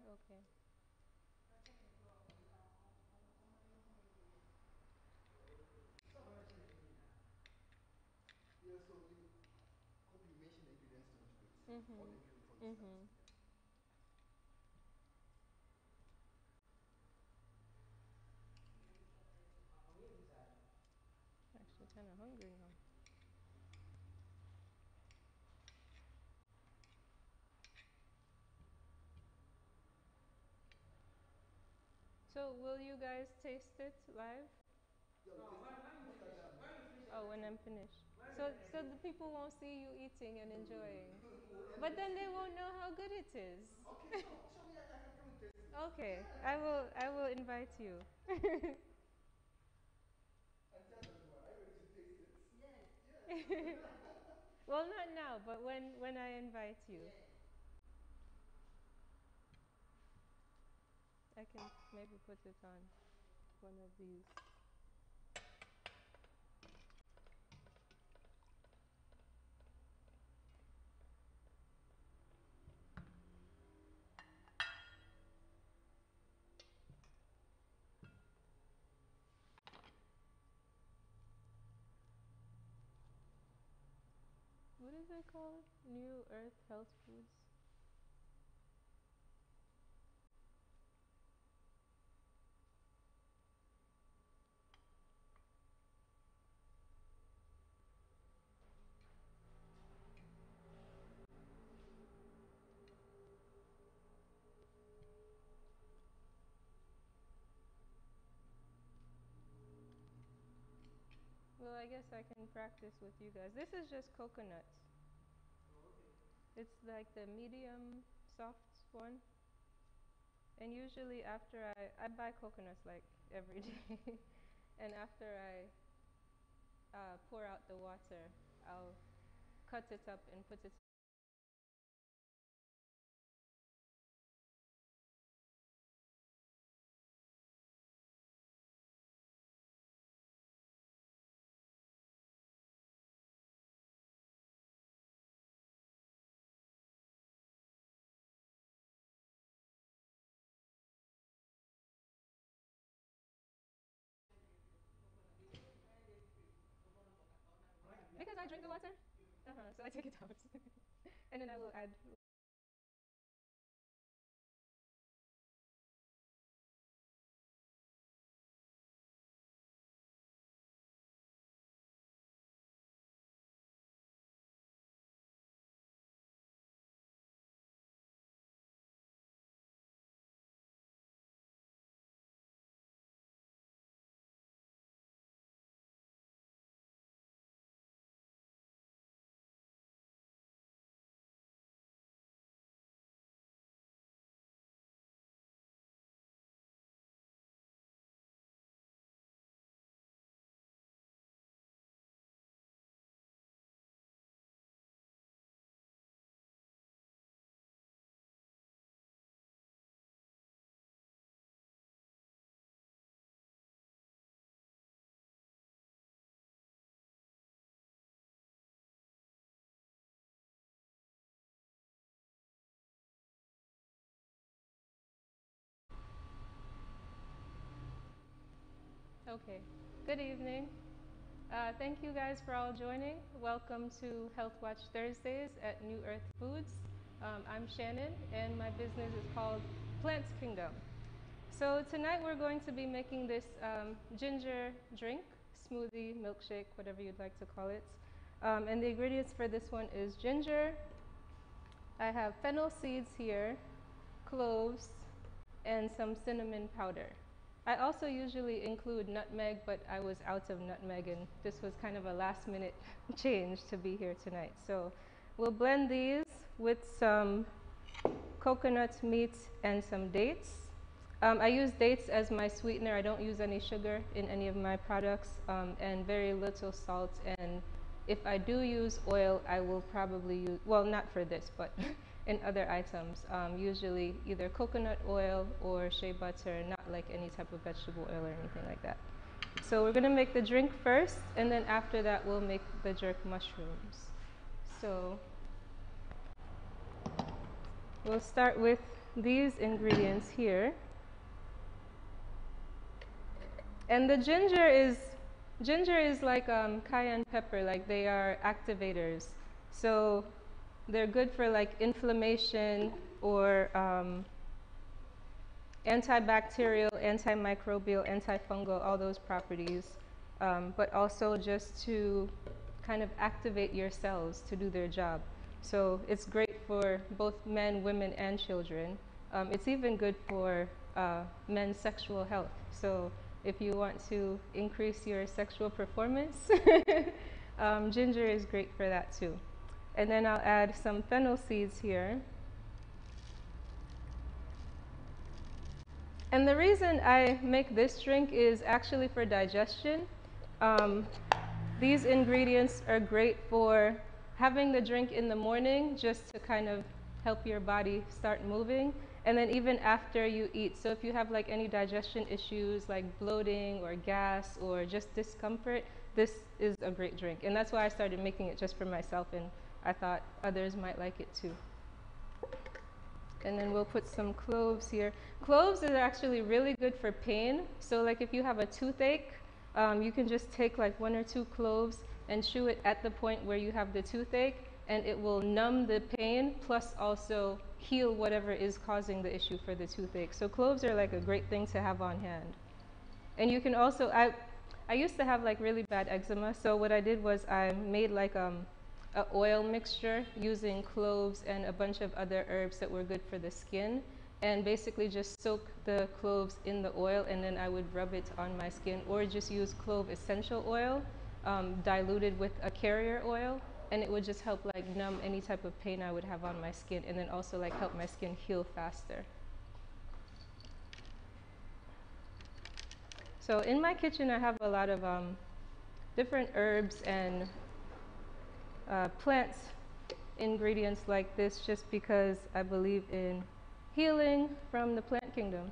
Okay. Yeah, so you mentioned the ingredients to make it. All the Mhm. ingredients before you start. Mhm. Yeah. Actually, kind of hungry now. So, will you guys taste it live? Yeah, we taste it. Most of the time, Oh, when I'm finished. So the people won't see you eating and enjoying. we'll end But then it. they won't know how good it is. Okay, show me. I can come and taste it. Okay, Yeah. I will invite you. And tell us what. Are you ready to taste it? Yes. Yes. Well, not now, but when I invite you. Yeah. I can maybe put it on one of these. What is it called? New Earth Health Foods? Well, I guess I can practice with you guys. This is just coconut. Oh, okay. It's like the medium soft one. And usually after I buy coconuts like every day. And after I pour out the water, I'll cut it up and put it. Because I drink the water. So I take it out. And then I will add. Okay. Good evening. Thank you guys for all joining. Welcome to Health Watch Thursdays at New Earth Foods. I'm Shannon, and my business is called Plants Kingdom. So tonight we're going to be making this ginger drink, smoothie, milkshake, whatever you'd like to call it. And the ingredients for this one is ginger. I have fennel seeds here, cloves, and some cinnamon powder. I also usually include nutmeg, but I was out of nutmeg, and this was kind of a last minute change to be here tonight. So we'll blend these with some coconut meat and some dates. I use dates as my sweetener. I don't use any sugar in any of my products, and very little salt. And if I do use oil, I will probably use, well, not for this, but in other items, usually either coconut oil or shea butter, not like any type of vegetable oil or anything like that. So we're gonna make the drink first, and then after that, we'll make the jerk mushrooms. So we'll start with these ingredients here. And the ginger is like cayenne pepper, like they are activators. So they're good for like inflammation or antibacterial, antimicrobial, antifungal, all those properties. But also just to kind of activate your cells to do their job. So it's great for both men, women, and children. It's even good for men's sexual health. So if you want to increase your sexual performance, ginger is great for that too. And then I'll add some fennel seeds here. And the reason I make this drink is actually for digestion. Um, these ingredients are great for having the drink in the morning just to kind of help your body start moving. And then even after you eat. So if you have like any digestion issues like bloating or gas or just discomfort, this is a great drink. And that's why I started making it just for myself, and I thought others might like it too. And then we'll put some cloves here. Cloves are actually really good for pain. So like if you have a toothache, you can just take like 1 or 2 cloves and chew it at the point where you have the toothache, and it will numb the pain plus also heal whatever is causing the issue for the toothache. So cloves are like a great thing to have on hand. And you can also, I used to have like really bad eczema, so what I did was I made like a oil mixture using cloves and a bunch of other herbs that were good for the skin, and basically just soak the cloves in the oil, and then I would rub it on my skin, or just use clove essential oil diluted with a carrier oil, and it would just help like numb any type of pain I would have on my skin, and then also like help my skin heal faster. So in my kitchen I have a lot of different herbs and plant ingredients like this, just because I believe in healing from the plant kingdom,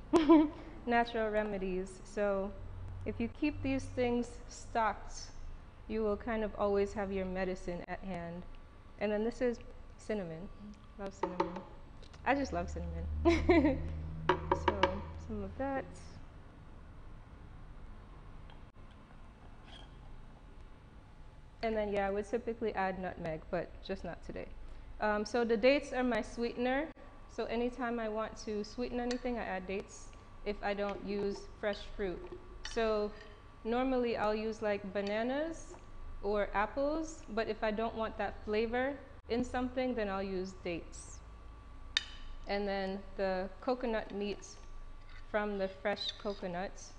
natural remedies. So if you keep these things stocked, you will kind of always have your medicine at hand. And then this is cinnamon. Love cinnamon. I just love cinnamon. So some of that. And then, yeah, I would typically add nutmeg, but just not today. So the dates are my sweetener. So anytime I want to sweeten anything, I add dates if I don't use fresh fruit. So normally I'll use like bananas or apples, but if I don't want that flavor in something, then I'll use dates. And then the coconut meat from the fresh coconuts.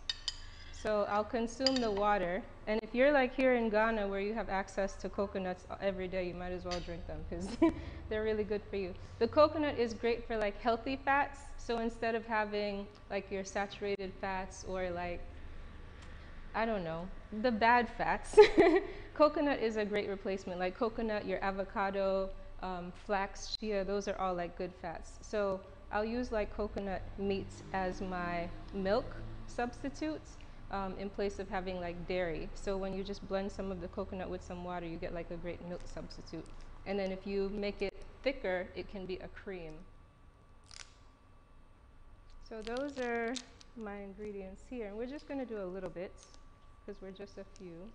So I'll consume the water. And if you're like here in Ghana where you have access to coconuts every day, you might as well drink them because they're really good for you. The coconut is great for like healthy fats. So instead of having like your saturated fats or like, I don't know, the bad fats, coconut is a great replacement. Like coconut, your avocado, flax, chia, those are all like good fats. So I'll use like coconut meat as my milk substitute in place of having like dairy. So when you just blend some of the coconut with some water, you get like a great milk substitute. And then if you make it thicker, it can be a cream. So those are my ingredients here. And we're just going to do a little bit because we're just a few.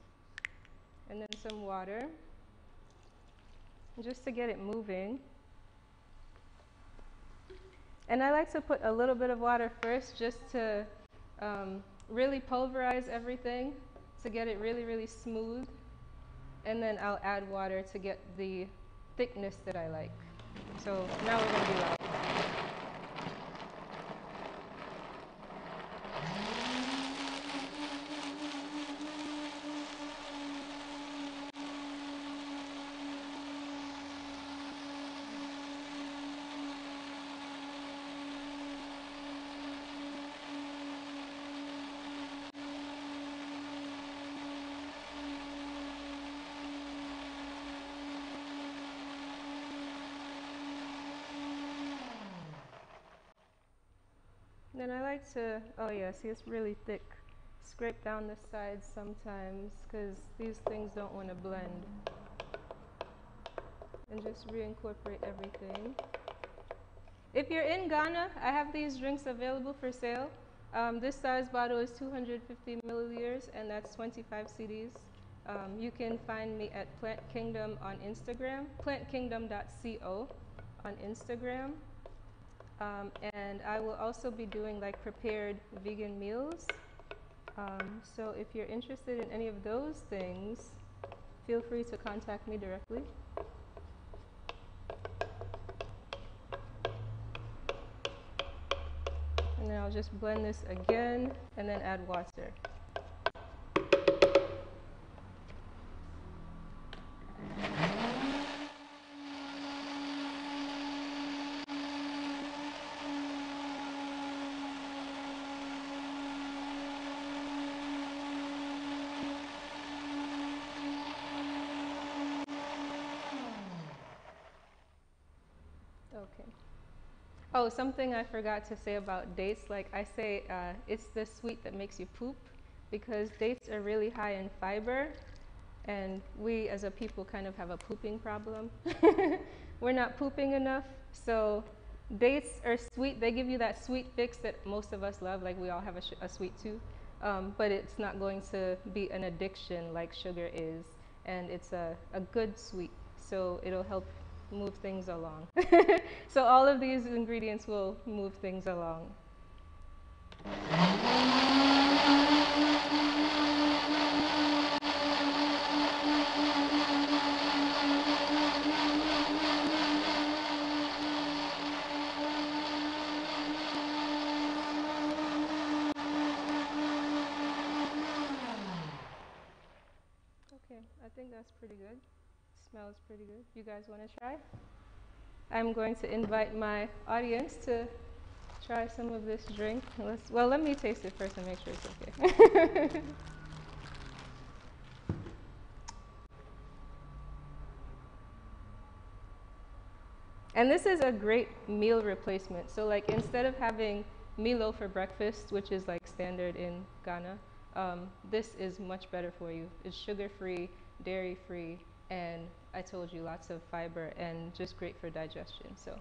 And then some water just to get it moving. And I like to put a little bit of water first just to really pulverize everything to get it really, really smooth. And then I'll add water to get the thickness that I like. So now we're going to do that. Then I like to, oh yeah, see it's really thick. Scrape down the sides sometimes because these things don't want to blend. And just reincorporate everything. If you're in Ghana, I have these drinks available for sale. This size bottle is 250 milliliters, and that's 25 cedis. You can find me at Plant Kingdom on Instagram, plantkingdom.co on Instagram. And I will also be doing like prepared vegan meals. So if you're interested in any of those things, feel free to contact me directly. And then I'll just blend this again and then add water. Okay. Oh, something I forgot to say about dates. Like I say, it's the sweet that makes you poop because dates are really high in fiber, and we as a people kind of have a pooping problem. We're not pooping enough, so dates are sweet. They give you that sweet fix that most of us love, like we all have a sweet tooth, but it's not going to be an addiction like sugar is, and it's a good sweet, so it'll help move things along. So all of these ingredients will move things along. Okay, I think that's pretty good. Smells pretty good. You guys want to try? I'm going to invite my audience to try some of this drink. Well, let me taste it first and make sure it's okay. And this is a great meal replacement. So like instead of having Milo for breakfast, which is like standard in Ghana, this is much better for you. It's sugar-free, dairy-free, and I told you lots of fiber and just great for digestion. So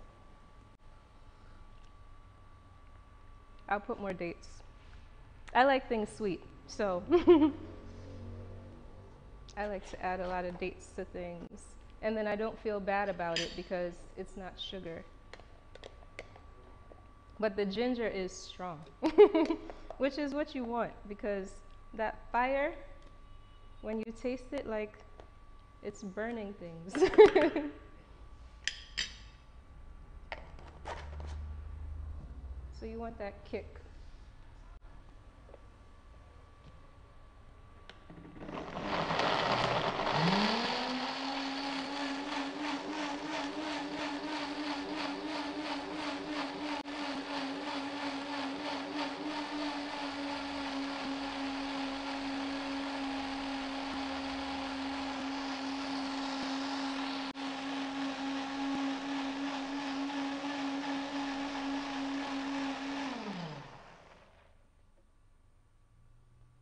I'll put more dates. I like things sweet, so I like to add a lot of dates to things. And then I don't feel bad about it because it's not sugar. But the ginger is strong, which is what you want because that fire, when you taste it, like it's burning things. So you want that kick.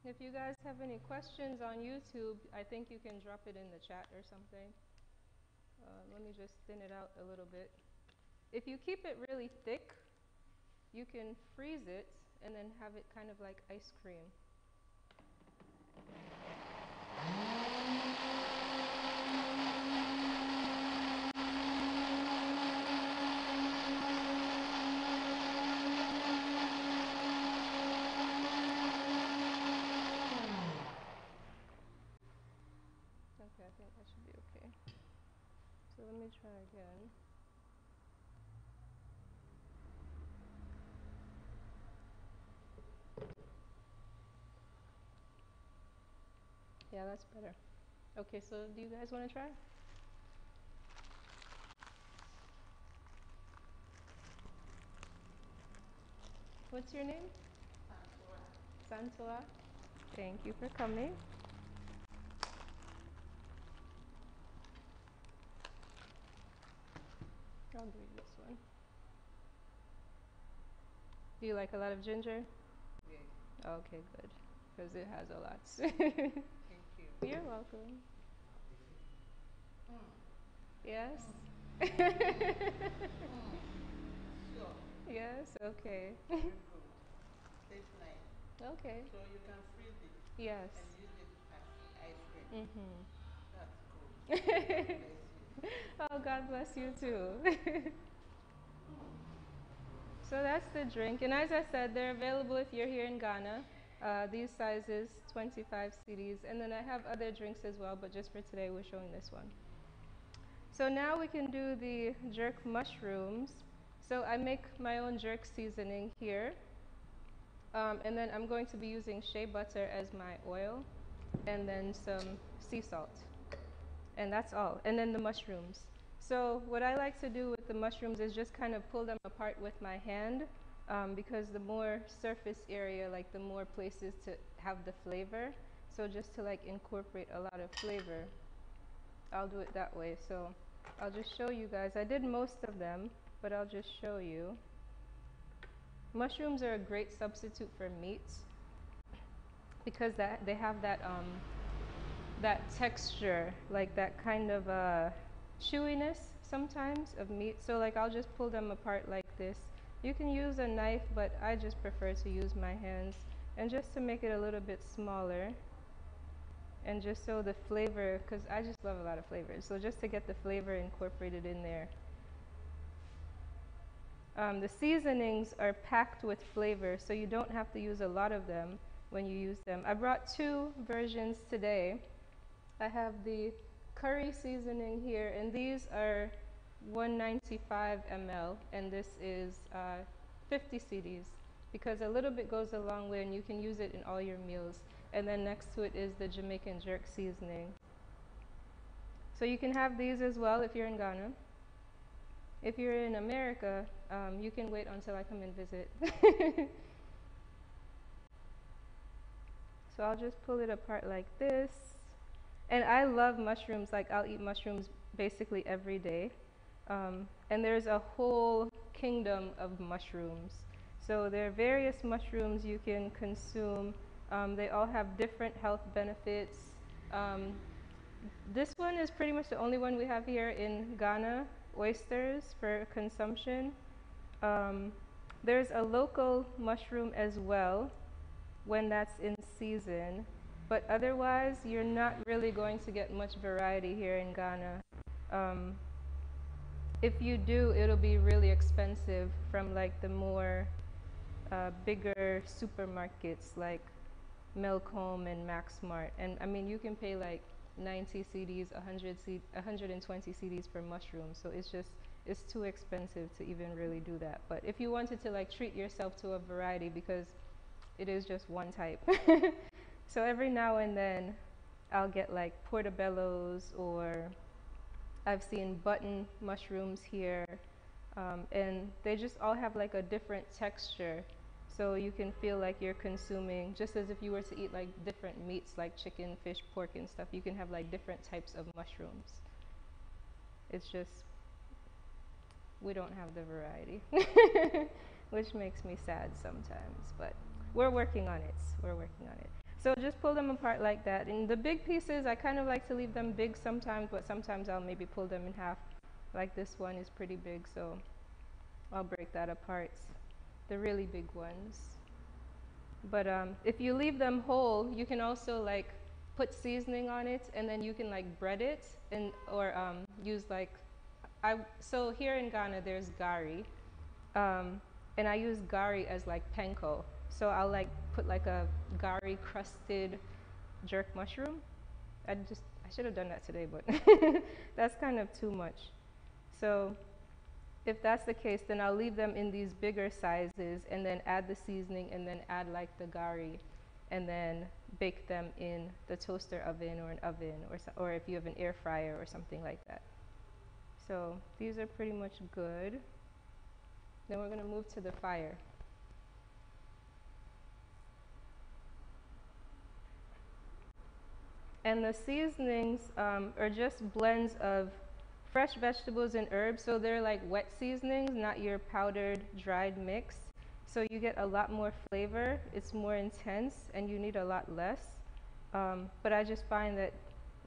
If you guys have any questions on YouTube, I think you can drop it in the chat or something. Let me just thin it out a little bit. If you keep it really thick, you can freeze it and then have it kind of like ice cream. Okay, I think that should be okay. So let me try again. Yeah, that's better. Okay, so do you guys want to try? What's your name? Santoa. Thank you for coming. I'll do this one. Do you like a lot of ginger? Yeah. Okay, good. Because it has a lot. Thank you. You're welcome. Yes? Yes, okay. Very good. Tastes nice. Okay. So you can freeze it Yes. and use it as ice cream. Mm-hmm. That's cool. God bless you. Oh, God bless you too. So that's the drink. And as I said, they're available if you're here in Ghana. These sizes, 25 cedis. And then I have other drinks as well, but just for today, we're showing this one. So now we can do the jerk mushrooms. So I make my own jerk seasoning here. And then I'm going to be using shea butter as my oil, and then some sea salt. And that's all. And then the mushrooms. So what I like to do with the mushrooms is just kind of pull them apart with my hand, because the more surface area, like the more places to have the flavor. So just to like incorporate a lot of flavor, I'll do it that way. So I'll just show you guys. I did most of them, but I'll just show you. Mushrooms are a great substitute for meat because that they have that texture, like that kind of chewiness sometimes of meat. So like I'll just pull them apart like this. You can use a knife, but I just prefer to use my hands. And just to make it a little bit smaller, and just so the flavor, because I just love a lot of flavors, so just to get the flavor incorporated in there. The seasonings are packed with flavor, so you don't have to use a lot of them when you use them. I brought two versions today. I have the curry seasoning here, and these are 195 ml, and this is 50 cds, because a little bit goes a long way, and you can use it in all your meals. And then next to it is the Jamaican jerk seasoning. So you can have these as well if you're in Ghana. If you're in America, you can wait until I come and visit. So I'll just pull it apart like this. And I love mushrooms. Like I'll eat mushrooms basically every day. And there's a whole kingdom of mushrooms. So there are various mushrooms you can consume. They all have different health benefits. Um, this one is pretty much the only one we have here in Ghana, oysters for consumption. Um, there's a local mushroom as well when that's in season, but otherwise you're not really going to get much variety here in Ghana. Um, if you do, it'll be really expensive from like the more bigger supermarkets like Milcom and Maxmart. And I mean, you can pay like 90 cedis, 120 cedis for mushrooms. So it's just, it's too expensive to even really do that. But if you wanted to like treat yourself to a variety, because it is just one type. So every now and then I'll get like portobellos, or I've seen button mushrooms here. And they just all have like a different texture. So you can feel like you're consuming, just as if you were to eat like different meats like chicken, fish, pork and stuff, you can have like different types of mushrooms. It's just, we don't have the variety, which makes me sad sometimes, but we're working on it. We're working on it. So just pull them apart like that. And the big pieces, I kind of like to leave them big sometimes, but sometimes I'll maybe pull them in half. Like this one is pretty big, so I'll break that apart. The really big ones. But if you leave them whole, you can also like put seasoning on it, and then you can like bread it, and or use like, so here in Ghana there's gari, and I use gari as like panko. So I'll like put like a gari crusted jerk mushroom. I should have done that today, but that's kind of too much. So if that's the case, then I'll leave them in these bigger sizes and then add the seasoning and then add like the gari, and then bake them in the toaster oven or an oven, or if you have an air fryer or something like that. So these are pretty much good. Then we're gonna move to the fire. And the seasonings are just blends of fresh vegetables and herbs. So they're like wet seasonings, not your powdered, dried mix. So you get a lot more flavor. It's more intense, and you need a lot less. But I just find that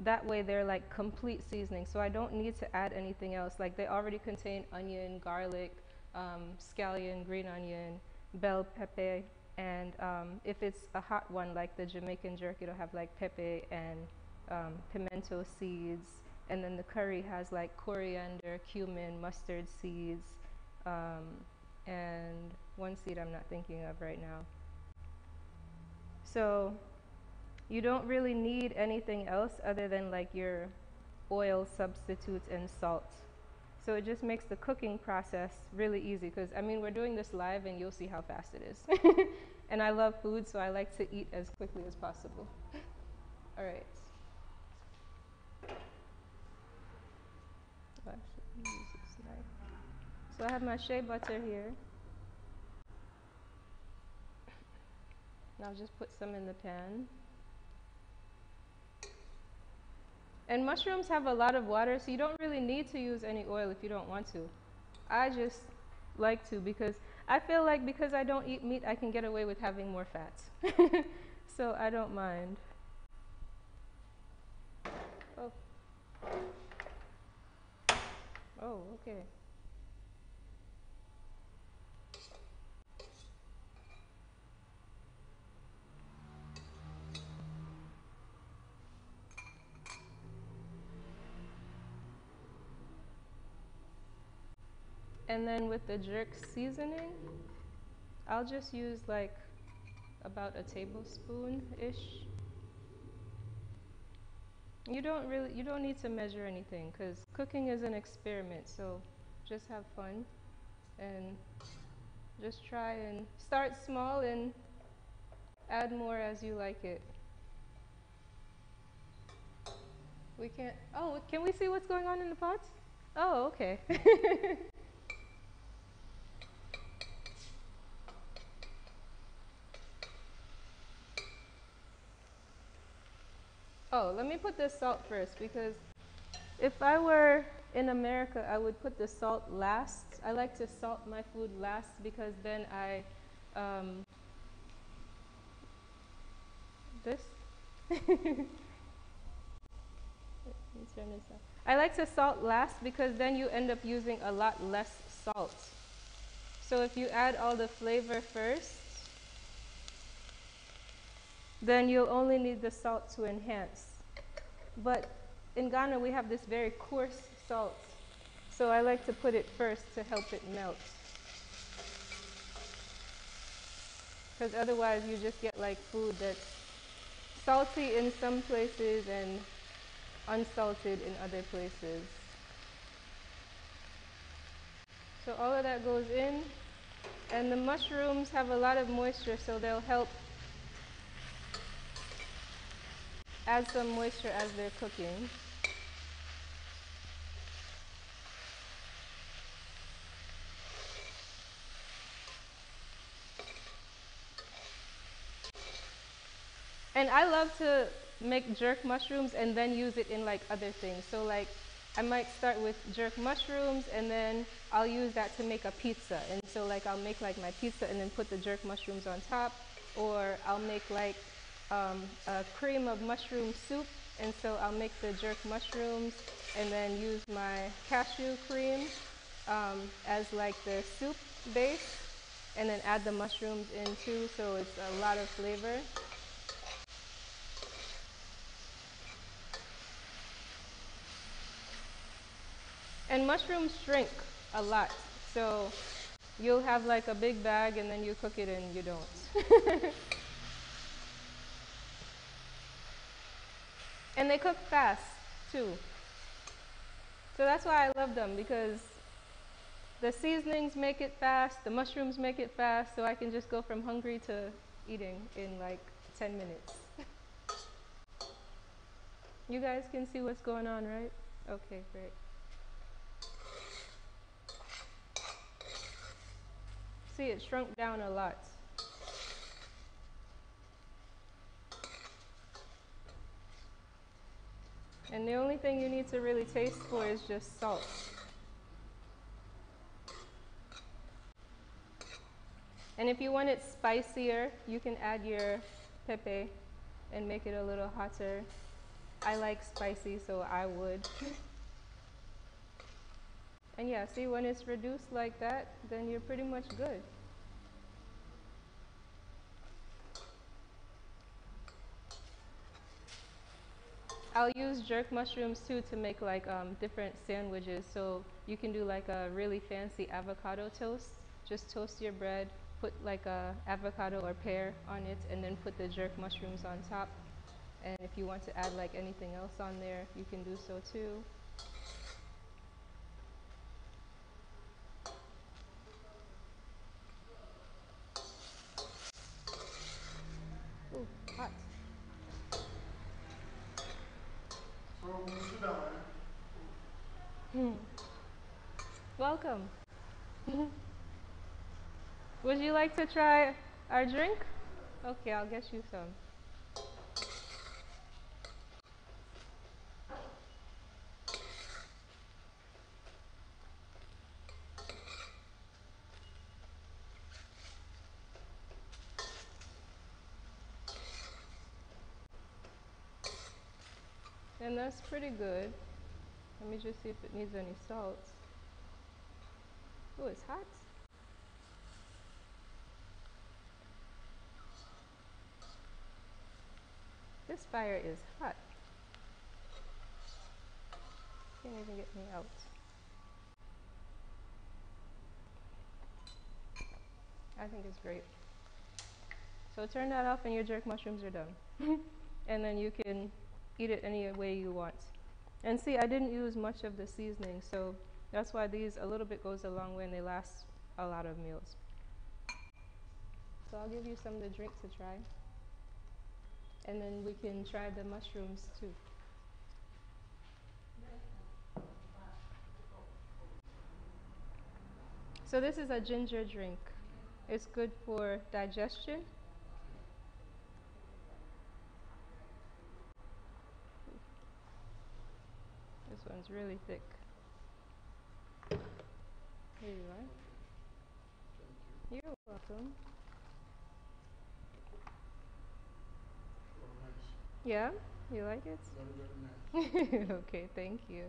that way they're like complete seasoning. So I don't need to add anything else. Like they already contain onion, garlic, scallion, green onion, bell pepper, and if it's a hot one like the Jamaican jerk, it'll have like pepe and pimento seeds. And then the curry has like coriander, cumin, mustard seeds, um, and one seed I'm not thinking of right now. So you don't really need anything else other than like your oil substitutes and salt. So it just makes the cooking process really easy because I mean we're doing this live and you'll see how fast it is. And I love food, so I like to eat as quickly as possible. All right. Well, actually, use this knife. So I have my shea butter here. And I'll just put some in the pan. And mushrooms have a lot of water, so you don't really need to use any oil if you don't want to. I just like to because I feel like because I don't eat meat, I can get away with having more fats. So I don't mind. Oh, oh, okay. And then with the jerk seasoning, I'll just use like about a tablespoon-ish. You don't need to measure anything because cooking is an experiment. So just have fun and just try and start small and add more as you like it. We can't, oh, can we see what's going on in the pots? Oh, okay. Oh, let me put the salt first because if I were in America, I would put the salt last. I like to salt my food last because then this? Let me turn this up. I like to salt last because then you end up using a lot less salt. So if you add all the flavor first, then you'll only need the salt to enhance. But in Ghana, we have this very coarse salt. So I like to put it first to help it melt. Because otherwise you just get like food that's salty in some places and unsalted in other places. So all of that goes in, and the mushrooms have a lot of moisture, so they'll help add some moisture as they're cooking. And I love to make jerk mushrooms and then use it in like other things. So like I might start with jerk mushrooms and then I'll use that to make a pizza. And so like I'll make like my pizza and then put the jerk mushrooms on top. Or I'll make like a cream of mushroom soup. And so I'll make the jerk mushrooms and then use my cashew cream as like the soup base. And then add the mushrooms in too, so it's a lot of flavor. And mushrooms shrink a lot. So you'll have like a big bag and then you cook it and you don't. And they cook fast too. So that's why I love them because the seasonings make it fast, the mushrooms make it fast, so I can just go from hungry to eating in like 10 minutes. You guys can see what's going on, right? Okay, great. See, it shrunk down a lot. And the only thing you need to really taste for is just salt. And if you want it spicier, you can add your pepe and make it a little hotter. I like spicy, so I would. And yeah, see, when it's reduced like that, then you're pretty much good. I'll use jerk mushrooms too to make like different sandwiches. So you can do like a really fancy avocado toast. Just toast your bread, put like a avocado or pear on it, and then put the jerk mushrooms on top. And if you want to add like anything else on there, you can do so too. Ooh, hot. So we'll sit down, eh? Welcome. Would you like to try our drink? Okay, I'll get you some. And that's pretty good. Let me just see if it needs any salt. Oh, it's hot. This fire is hot. Can't even get me out. I think it's great. So turn that off and your jerk mushrooms are done. And then you can eat it any way you want. And see, I didn't use much of the seasoning, so that's why these a little bit goes a long way and they last a lot of meals. So I'll give you some of the drink to try. And then we can try the mushrooms too. So this is a ginger drink. It's good for digestion. This one's really thick. Here you are. Thank you. You're welcome. Oh, nice. Yeah? You like it? Very, very nice. Okay, thank you.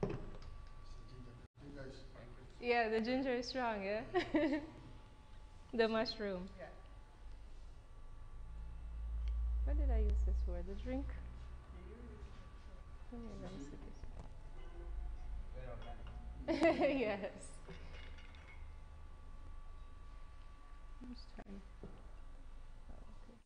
It's the ginger. The ginger is quite great. Yeah, the ginger is strong, yeah? Yeah, The mushroom. What did I use this for? The drink? Let me see Very organic. this. Yes. Let's try. Oh, okay.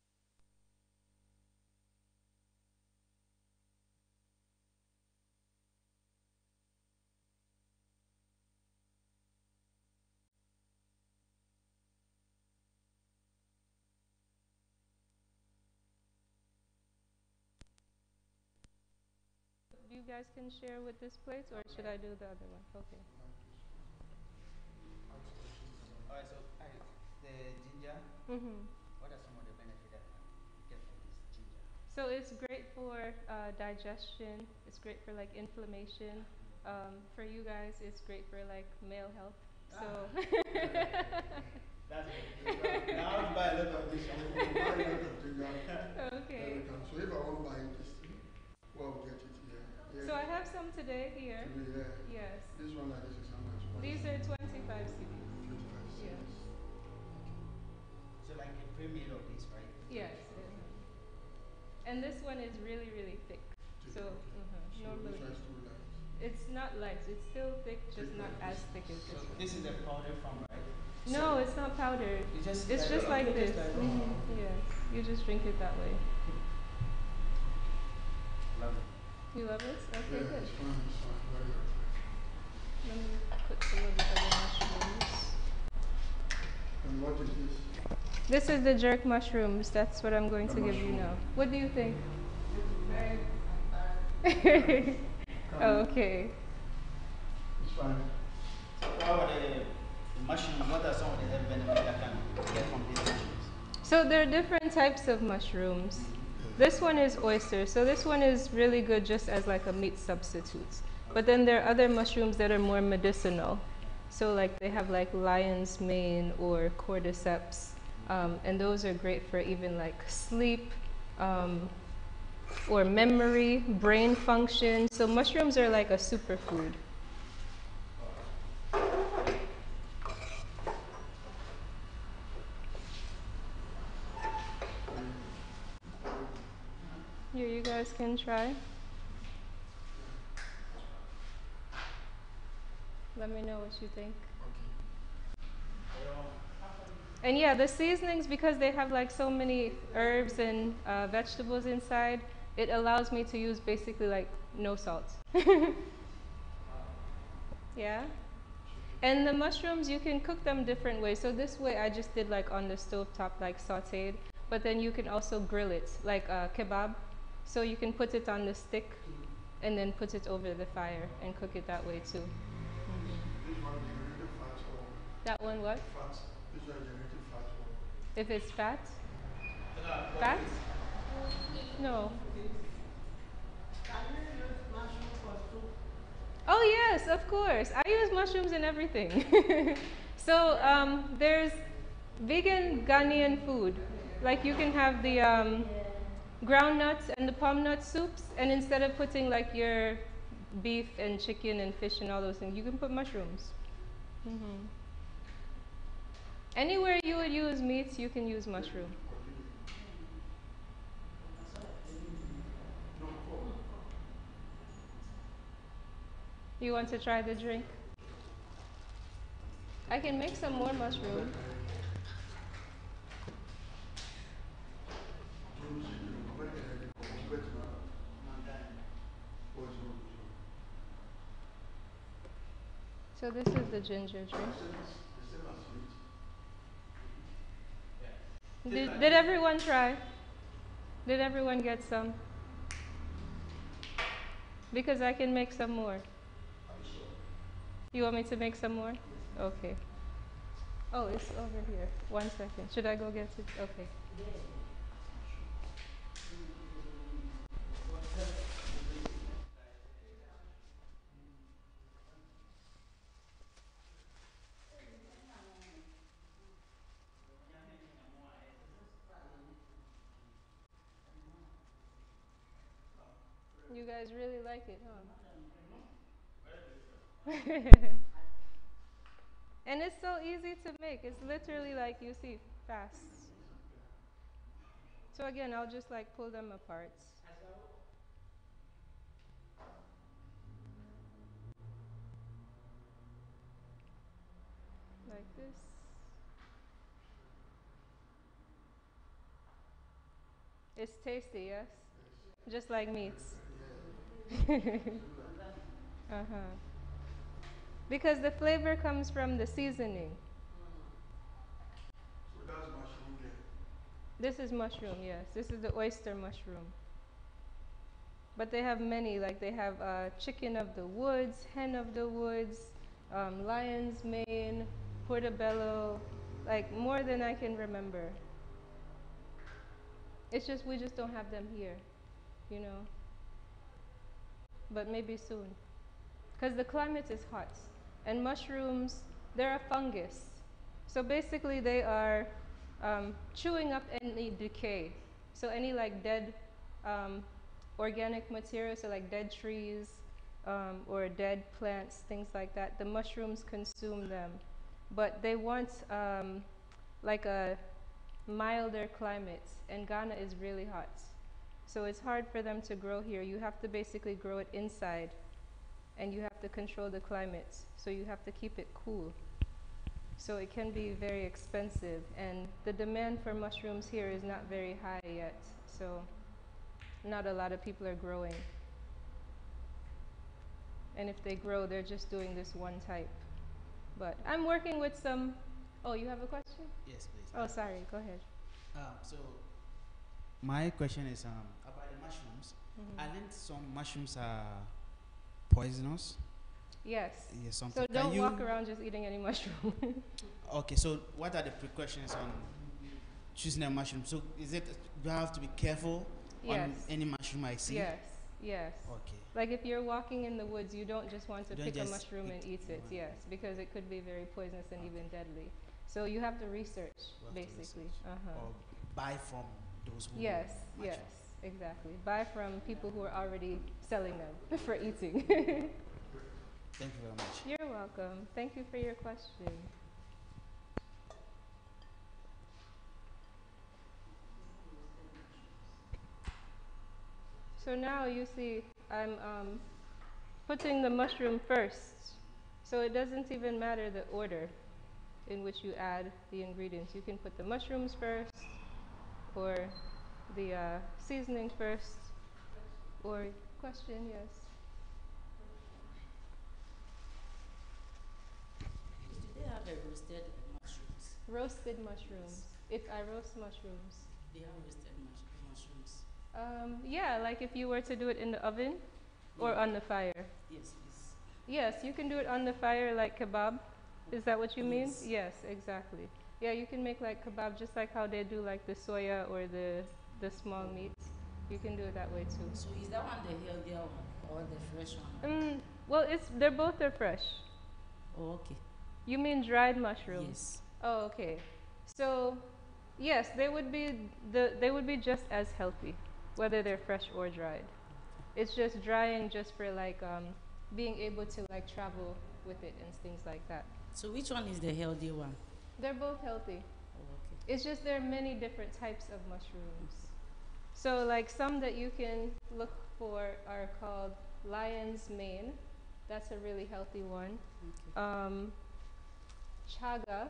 You guys can share with this plate, or should I do the other one? Okay. Like this one. Ask questions and All all. right, so the ginger, Mm-hmm. what are some of the benefits that you get from this ginger? So it's great for digestion. It's great for like inflammation. For you guys, it's great for like male health. So. That's good. Yeah, Now I want to buy a lot of this. so we'll buy a lot of ginger. Then we Okay. can. So if I want to buy this thing, where will get it here? So Here. I have some today here. Today, yeah. Yes. This one like this is how much? What is These it? are 25 CDs. 25 Yeah. cents. Okay. So like a pre-made of this, right? Yes. And this one is really, really thick. Thick, So okay. So this normally one is too light. it's not light. It's still thick, just Thick not like as this. thick as So this one. this is the powder form, right? No, it's not powdered. It's just okay, like this. just like Okay. Yes. You just drink it that way. Lovely. You love it? Okay, Yeah, good. it's fine. It's fine. Very, very fine. Let me put a little bit of the mushrooms. And what is this? This is the jerk mushrooms. That's what I'm going The to give you mushroom. now. What do you think? Can Okay. It's fine. So what about the mushroom? What are some of the health benefits that can get from these mushrooms? So there are different types of mushrooms. This one is oyster. So this one is really good just as like a meat substitute. But then there are other mushrooms that are more medicinal. So like they have like lion's mane or cordyceps. And those are great for even like sleep, um, or memory, brain function. So mushrooms are like a superfood. Here, you guys can try. Let me know what you think. And yeah, the seasonings, because they have like so many herbs and vegetables inside, it allows me to use basically like no salt. Yeah. And the mushrooms, you can cook them different ways. So this way I just did like on the stove top, like sauteed. But then you can also grill it, like kebab. So you can put it on the stick and then put it over the fire and cook it that way too. This one generated fat or That one what? fat. This one generated fat or If it's fat? Fat? No. Can you use mushroom for soup? Oh yes, of course. I use mushrooms in everything. So there's vegan Ghanaian food. Like you can have the ground nuts and the palm nut soups, and instead of putting like your beef and chicken and fish and all those things, you can put mushrooms. Hmm. Anywhere you would use meats, you can use mushroom. no pork. You want to try the drink? I can make some more mushroom. So this is the ginger drink. Did everyone try? Did everyone get some? Because I can make some more. You want me to make some more? Okay. Oh, it's over here. 1 second. Should I go get it? Okay. You guys really like it, huh? And it's so easy to make. It's literally like you see, fast. So again, I'll just like pull them apart. Like this. It's tasty, yes? Just like meats. Uh-huh. Because the flavor comes from the seasoning. So that's mushroom there. This is mushroom, yes. This is the oyster mushroom. But they have many, like they have chicken of the woods, hen of the woods, lion's mane, portobello, like more than I can remember. It's just we just don't have them here, you know. But maybe soon. Because the climate is hot. And mushrooms, they're a fungus. So basically, they are chewing up any decay. So any like dead um, organic material, so like dead trees or dead plants, things like that, the mushrooms consume them. But they want like a milder climate, and Ghana is really hot. So it's hard for them to grow here. You have to basically grow it inside, and you have to control the climate. So you have to keep it cool. So it can be very expensive, and the demand for mushrooms here is not very high yet. So not a lot of people are growing. And if they grow, they're just doing this one type. But I'm working with some. Oh, you have a question? Yes, please. Oh, sorry. Go ahead. So my question is about the mushrooms. I Mhm. learned some mushrooms are poisonous. Yes. Yes, something. So Can don't you? walk around just eating any mushroom. Okay, so what are the precautions on choosing a mushroom? So is it do I have to be careful Yes. on any mushroom I see? Yes. Yes. Okay. Like if you're walking in the woods, you don't just want to Don't pick a just mushroom and eat it. one. Yes, because it could be very poisonous and Okay. even deadly. So you have to research, We have to basically. research. Uh huh. Or buy from those who Yes. know Yes. mushroom. exactly. Buy from people who are already selling them for eating. Thank you very much. You're welcome. Thank you for your question. So now you see, I'm putting the mushroom first. So it doesn't even matter the order in which you add the ingredients. You can put the mushrooms first, or the seasoning first, or question, yes. Please, do they have a roasted mushrooms? Roasted mushrooms. If I roast mushrooms. They have roasted mushrooms. Yeah, like if you were to do it in the oven or Yeah. on the fire. Yes, please. Yes, you can do it on the fire like kebab. Is that what you mean? Yes. Yes, exactly. Yeah, you can make like kebab just like how they do like the soya or the small meats. You can do it that way too. So is that one the healthier one or the fresh one? Well, they're both are fresh. Oh, okay. You mean dried mushrooms? Yes. Oh, okay. So, yes, they would be just as healthy, whether they're fresh or dried. It's just drying just for like being able to like travel with it and things like that. So which one is the healthy one? They're both healthy. Oh, okay. It's just there are many different types of mushrooms. So like some that you can look for are called lion's mane. That's a really healthy one. Okay. Chaga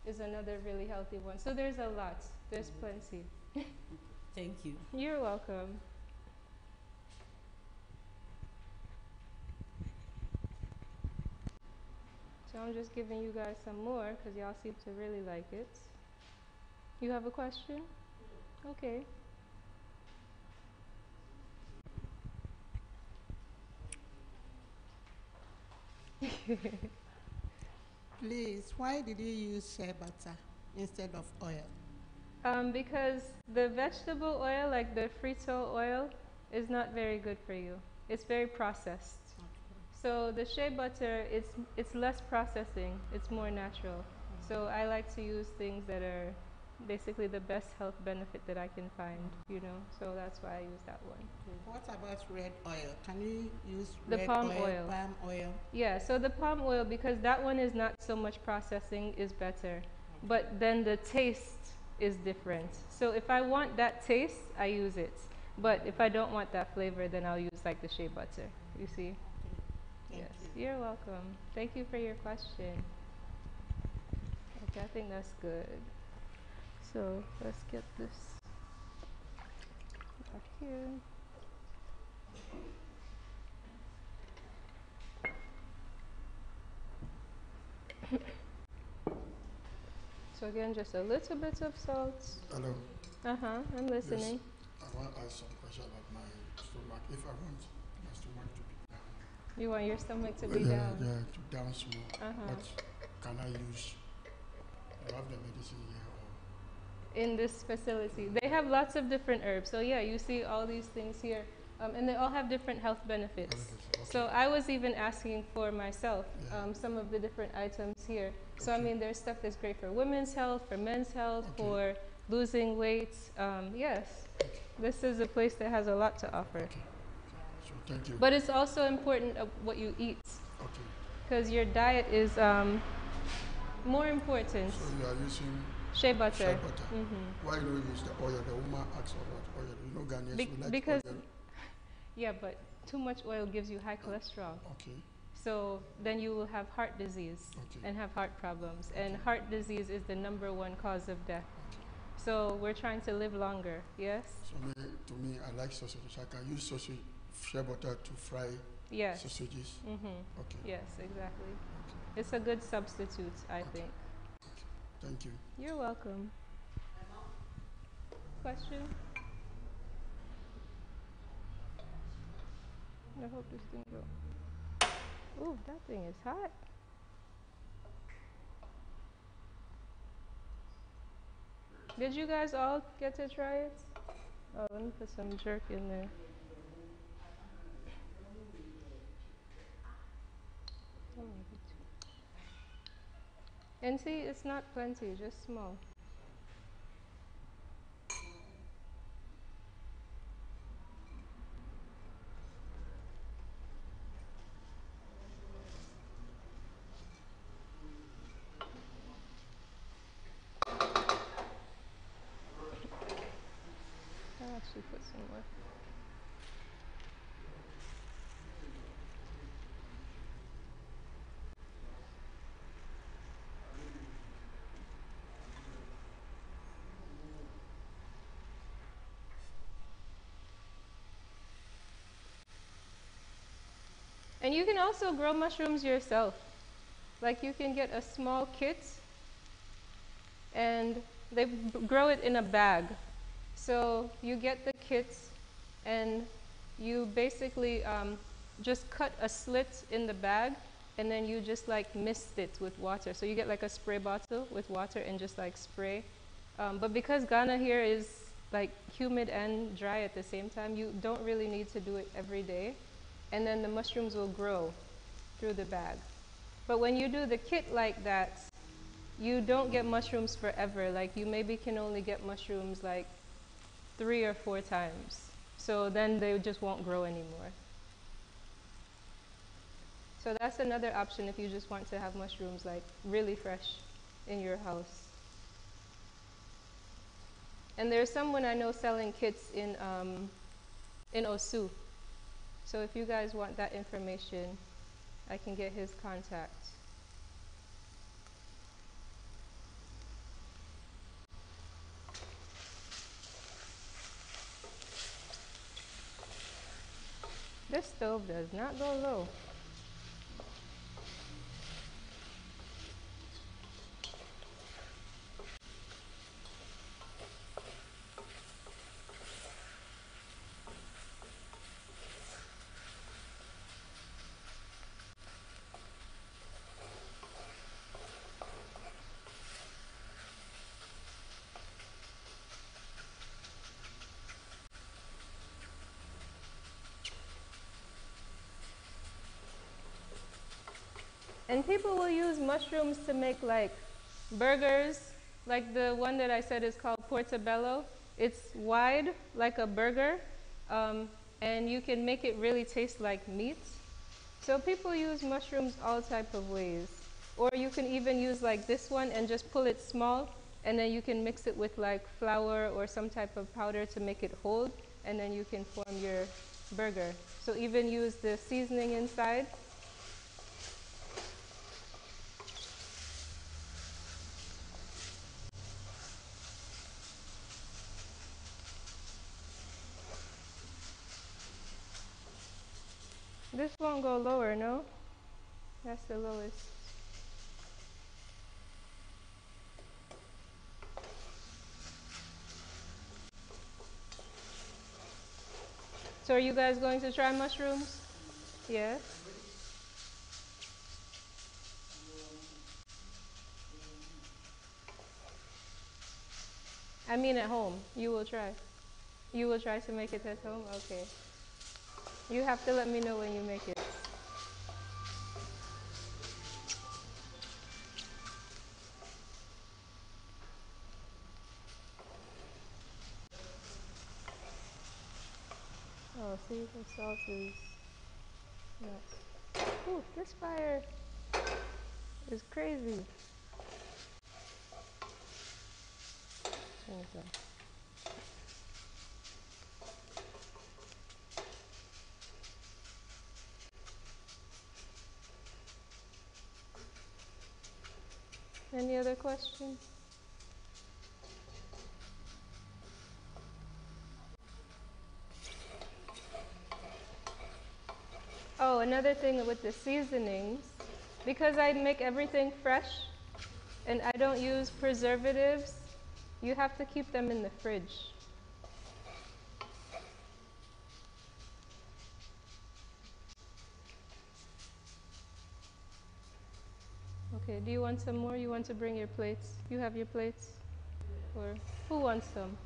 is another really healthy one. So there's a lot. There's plenty. Thank you. You're welcome. So I'm just giving you guys some more because y'all seem to really like it. You have a question? Okay. Please, why did you use shea butter instead of oil? Because the vegetable oil, like the frito oil, is not very good for you. It's very processed. So the shea butter, it's less processing. It's more natural. So I like to use things that are basically the best health benefit that I can find, you know. So that's why I use that one. What about red oil? Can you use The red palm oil, oil. palm oil? Yeah, so the palm oil, because that one is not so much processing, is better. But then the taste is different. So if I want that taste, I use it. But if I don't want that flavor, then I'll use like the shea butter. You see? Thank Yes. you. You're welcome. Thank you for your question. Okay, I think that's good. So let's get this back here. So again, just a little bit of salt. Hello. I'm Yes, listening. I want to ask some question about my stomach. If I want my stomach to be down, You want your stomach to be yeah, down. yeah, to down small, Uh-huh. what can I use? You have the medicine here, or In this facility. They have lots of different herbs. So yeah, you see all these things here. And they all have different health benefits. okay. So I was even asking for myself Yeah. some of the different items here. So I Okay. mean, there's stuff that's great for women's health, for men's health, Okay. for losing weight. Yes, this is a place that has a lot to offer. Okay. So thank you. But it's also important what you eat, Okay. because your diet is more important. So you are using Shea butter. shea butter. Why don't you use the oil? The woman asks about oil. You know, Ghanaians we like Because oil. yeah, but too much oil gives you high cholesterol. Okay. So then you will have heart disease Okay. and have heart problems. And Okay. heart disease is the #1 cause of death. Okay. So we're trying to live longer, yes? So to me, I like sausages. I can use sausage shea butter to fry Yes. sausages. Okay. Yes, exactly. Okay. It's a good substitute, I Okay. think. Okay. Thank you. You're welcome. Question? I hope this thing go. Ooh, that thing is hot. Did you guys all get to try it? Oh, let me put some jerk in there. Oh, and see, it's not plenty, just small. put some more. And you can also grow mushrooms yourself. Like you can get a small kit and they grow it in a bag. So you get the kits and you basically just cut a slit in the bag and then you just like mist it with water. So you get like a spray bottle with water and just like spray. But because Ghana here is like humid and dry at the same time, you don't really need to do it every day. And then the mushrooms will grow through the bag. But when you do the kit like that, you don't get mushrooms forever. Like you maybe can only get mushrooms like 3 or 4 times. So then they just won't grow anymore. So that's another option if you just want to have mushrooms like really fresh in your house. And there's someone I know selling kits in Osu. So if you guys want that information, I can get his contact. This stove does not go low. And people will use mushrooms to make like burgers, like the one that I said is called portobello. It's wide like a burger, and you can make it really taste like meat. So people use mushrooms all type of ways. Or you can even use like this one and just pull it small, and then you can mix it with like flour or some type of powder to make it hold, and then you can form your burger. So even use the seasoning inside. This won't go lower, no? That's the lowest. So are you guys going to try mushrooms? Yes. I mean at home. You will try. You will try to make it at home? Okay. You have to let me know when you make it. Oh, see, the salt is not. Ooh, this fire is crazy. Okay. Any other questions? Oh, another thing with the seasonings, because I make everything fresh and I don't use preservatives, you have to keep them in the fridge. Okay, do you want some more? You want to bring your plates? You have your plates? Or who wants some?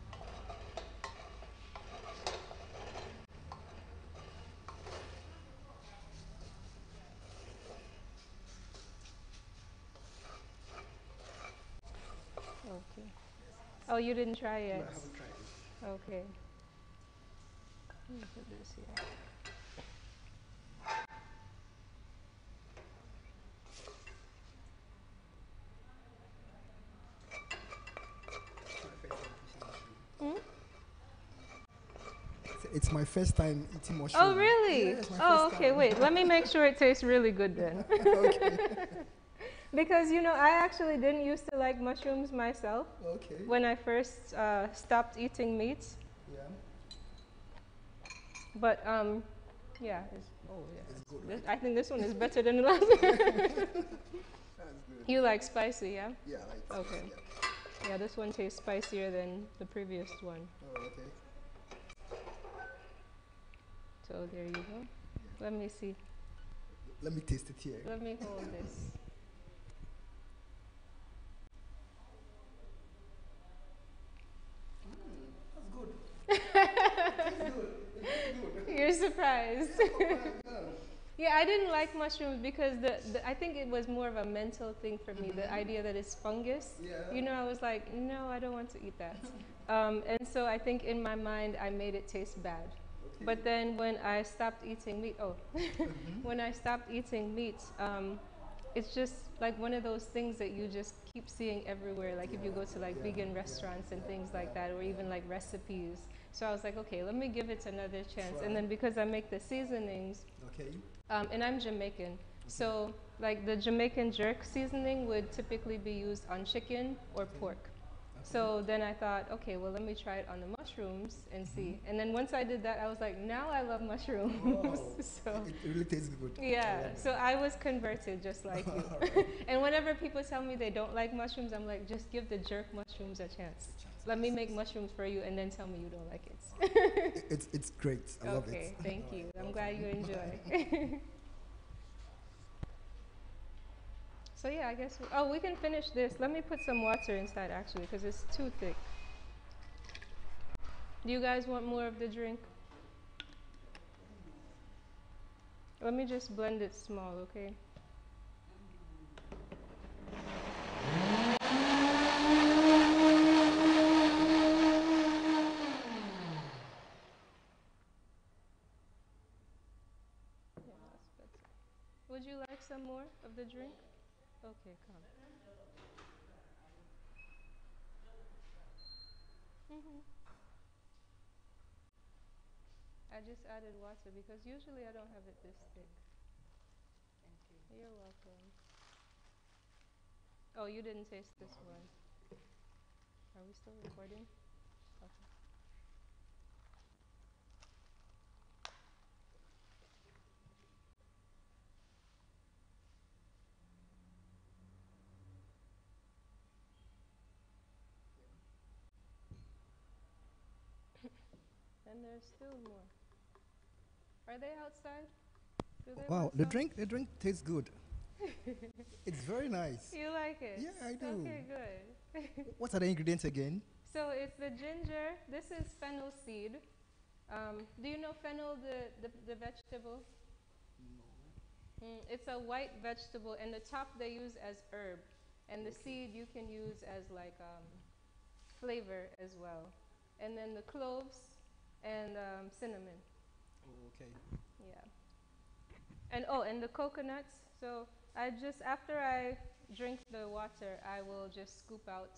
Okay. Oh, you didn't try No, yet? I haven't tried it. Okay. Let me put this here. It's my first time tasting mushroom. Hmm? It's my first time eating mushroom. Oh, really? Yeah, it's my Oh, first okay, time. wait. Let me make sure it tastes really good then. Okay. Because, I actually didn't used to like mushrooms myself Okay. when I first stopped eating meat. Yeah. But, yeah. It's good, This, right? I think this one is better than the last one. That's good. You like spicy, yeah? Yeah, I like Okay. spicy, yeah. Yeah, this one tastes spicier than the previous one. Oh, okay. So there you go. Yeah. Let me see. Let me taste it here. Let me hold this. That's good. It's good. It's good. You're surprised. Yeah. Yeah, I didn't like mushrooms because I think it was more of a mental thing for me, the idea that it's fungus. Yeah. I was like, no, I don't want to eat that. And so I think in my mind, I made it taste bad. Okay. But then when I stopped eating meat, when I stopped eating meat, it's just like one of those things that you just keep seeing everywhere. Like if you go to like vegan restaurants and things like that, or even like recipes. So I was like, okay, let me give it another chance. Try. And then because I make the seasonings, Okay. and I'm Jamaican, so like the Jamaican jerk seasoning would typically be used on chicken or pork. So then I thought, okay, well, let me try it on the mushrooms and see. And then once I did that, I was like, now I love mushrooms. Wow. So It really tastes good. yeah, so I was converted just like you. And whenever people tell me they don't like mushrooms, I'm like, just give the jerk mushrooms a chance. Let me make mushrooms for you and then tell me you don't like it. It's great. I love it. Okay, thank you. I'm glad you enjoy. So yeah, I guess, we can finish this. Let me put some water inside actually, because it's too thick. Do you guys want more of the drink? Let me just blend it small, okay? Yeah, that's better. Would you like some more of the drink? Okay, come. hmm I just added water because usually I don't have it this thick. You're welcome. Oh, you didn't taste this one. Are we still recording? Okay. And there's still more. Are they outside? Do they Wow, want some? the drink tastes good. It's very nice. You like it? Yeah, I do. Okay, good. What are the ingredients again? So it's the ginger. This is fennel seed. Do you know fennel, the vegetable? It's a white vegetable, and the top they use as herb, and the seed you can use as like flavor as well. And then the cloves and cinnamon. Oh, okay. Yeah. And the coconuts. So after I drink the water, I will just scoop out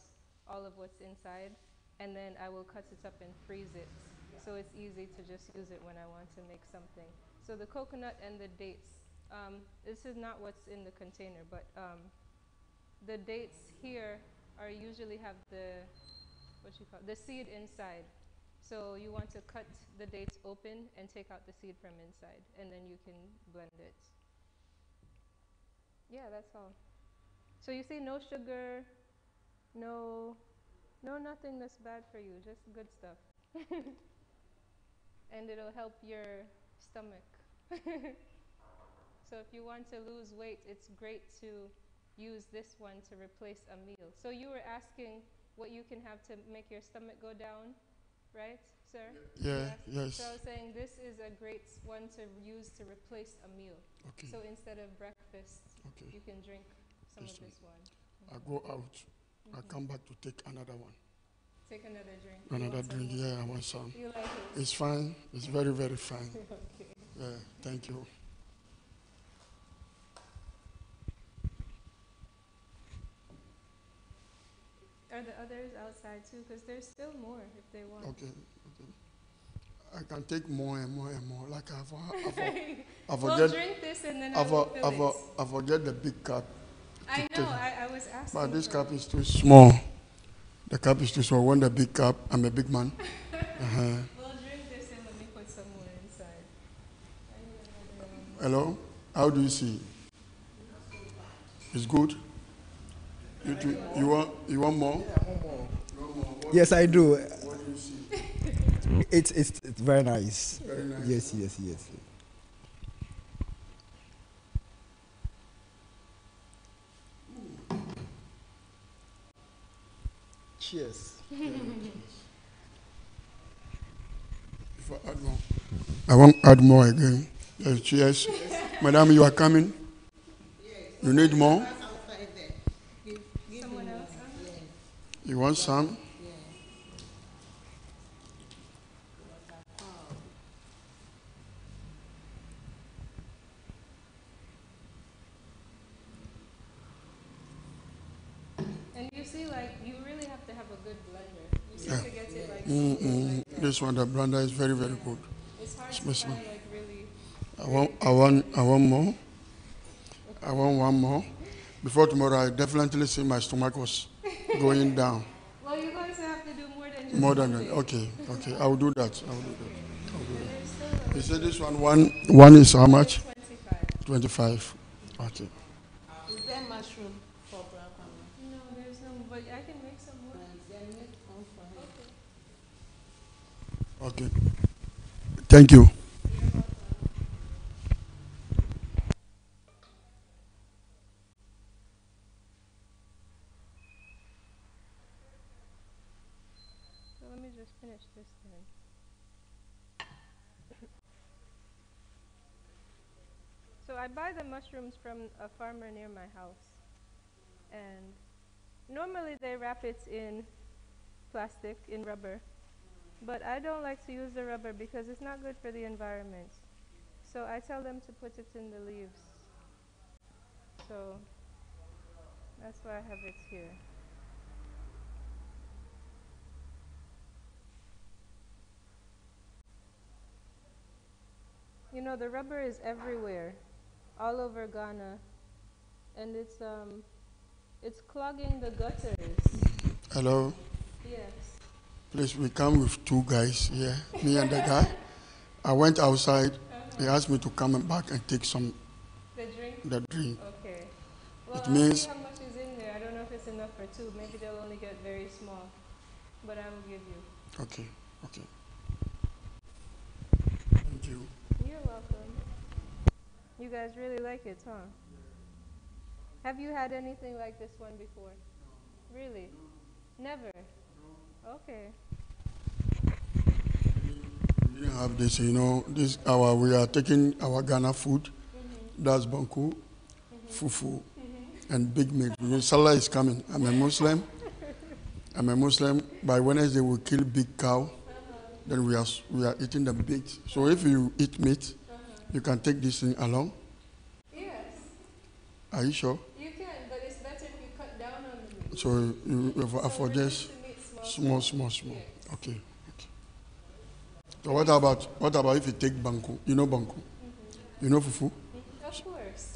all of what's inside, and then I will cut it up and freeze it. So it's easy to just use it when I want to make something. So the coconut and the dates. This is not what's in the container, but the dates here are usually have the seed inside. So you want to cut the dates open and take out the seed from inside, and then you can blend it. Yeah, that's all. So you see, no sugar, no, no nothing that's bad for you, just good stuff. And it'll help your stomach. So if you want to lose weight, it's great to use this one to replace a meal. So you were asking what you can have to make your stomach go down, right, sir? Yeah, yes. So I was saying this is a great one to use to replace a meal. Okay. So instead of breakfast, Okay. you can drink some This of this one. I go out. I come back to take another one. Take another drink. You Another want some drink. more? Yeah, I want some. You like it? It's fine. It's very, very fine. Okay. Yeah, thank you. Are the others outside too? Because there's still more if they want. Okay. Okay. I can take more and more and more. Like I Well, forget, drink this and then I will fill it. I forget the big cup to I know, take. I was But asking this for cup it. is too small. The cup is too small. I want the big cup. I'm a big man. Uh-huh. Well, drink this and let me put some more inside. I need another, Hello? How do you see? It's good? You want more? Yes, I do. What do you see? It's very nice. Very nice. Yes, yes, yes. Cheers. If I add more. I won't add more again. Yes, cheers. Madam, you are coming? You need more? Outside there. Give someone me else? more. Yes. You want some? And you see, like, you really have to have a good blender. You see, Yeah. to get it like smooth like that. This one, the blender is very, very good. It's hard to Especially. find like really. I want more. I want one more. Before tomorrow, I definitely see my stomach was going down. Well, you're going to have to do more than just More one than that. day. Okay. I will do that. And there's still a You said this one is how one much? is 25. 25. Okay. Is there mushroom for brown camel? No, there's no, but I can make some more. Then make one for him. Okay. Okay. Thank you. So let me just finish this then. So I buy the mushrooms from a farmer near my house. And normally they wrap it in plastic, in rubber. But I don't like to use the rubber because it's not good for the environment. So I tell them to put it in the leaves. So that's why I have it here. You know, the rubber is everywhere, all over Ghana, and it's clogging the gutters. Hello. Yes. Please, we come with two guys here, me and the guy. I went outside. He asked me to come back and take some The drink? the drink. Okay. Well, It I'll means see how much is in there. I don't know if it's enough for two. Maybe they'll only get very small. But I will give you. okay. Thank you. You're welcome. You guys really like it, huh? Have you had anything like this one before? Really? Never? Okay. We didn't have this, this we are taking our Ghana food. That's banku, fufu, and big meat. Because Salah is coming. I'm a Muslim. By Wednesday we'll kill big cow. Then we are eating the meat. So if you eat meat, you can take this thing along. Yes, Are you sure? you can, but it's better if you cut down on the meat. So So for reduce just the meat small. small. Yes. Okay. So what about if you take banku? You know banku? You know fufu? Of course.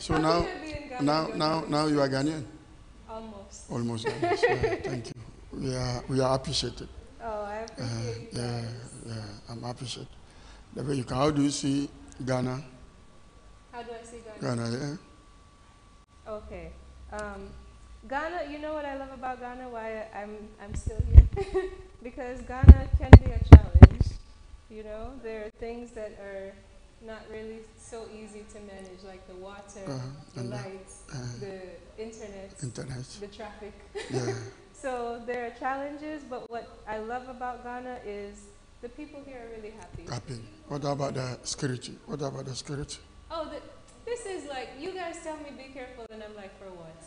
So How now can I be in Ghana and don't know now this? you are Ghanaian. Almost. Almost Ghanaian. Yeah, thank you. We are appreciated. Oh, I appreciate you Yeah, guys. I'm appreciated. The way you can. How do you see Ghana? How do I see Ghana? Ghana, yeah. Okay. Ghana, you know what I love about Ghana? Why I'm still here? Because Ghana can be a challenge. You know, there are things that are not really so easy to manage, like the water, the And lights, the internet, internet. the traffic. Yeah. So there are challenges, but what I love about Ghana is the people here are really happy. Happy. What about the security? Oh, this is like, you guys tell me be careful, and I'm like, for what?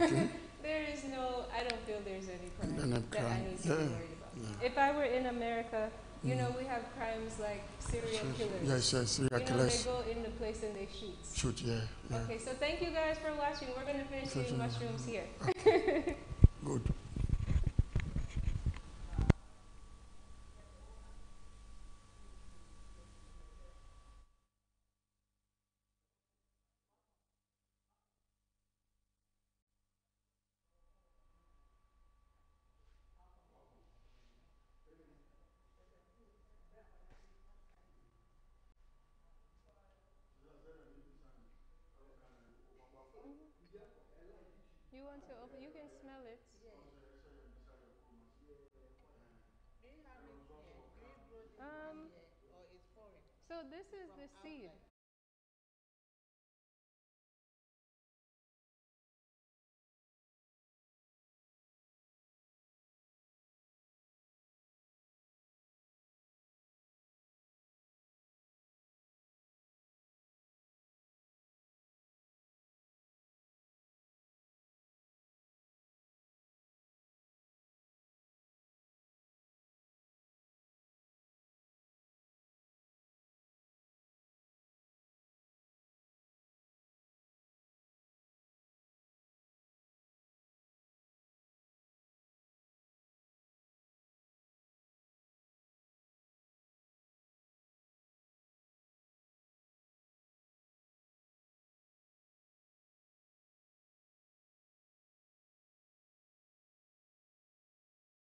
Okay. There is no, I don't feel there's any crime Then a that I crime. need to be Yeah. worried about. If I were in America, you know, we have crimes like serial killers. Yes, You know, they killers. go in the place and they shoot. Shoot, yeah. Okay, so thank you guys for watching. We're going to finish eating mushrooms here. Good. You want to open? You can smell it. Yeah. Do you have it here? Do you grow this one Um, here, or it's foreign? so this It's is from the seed. outside.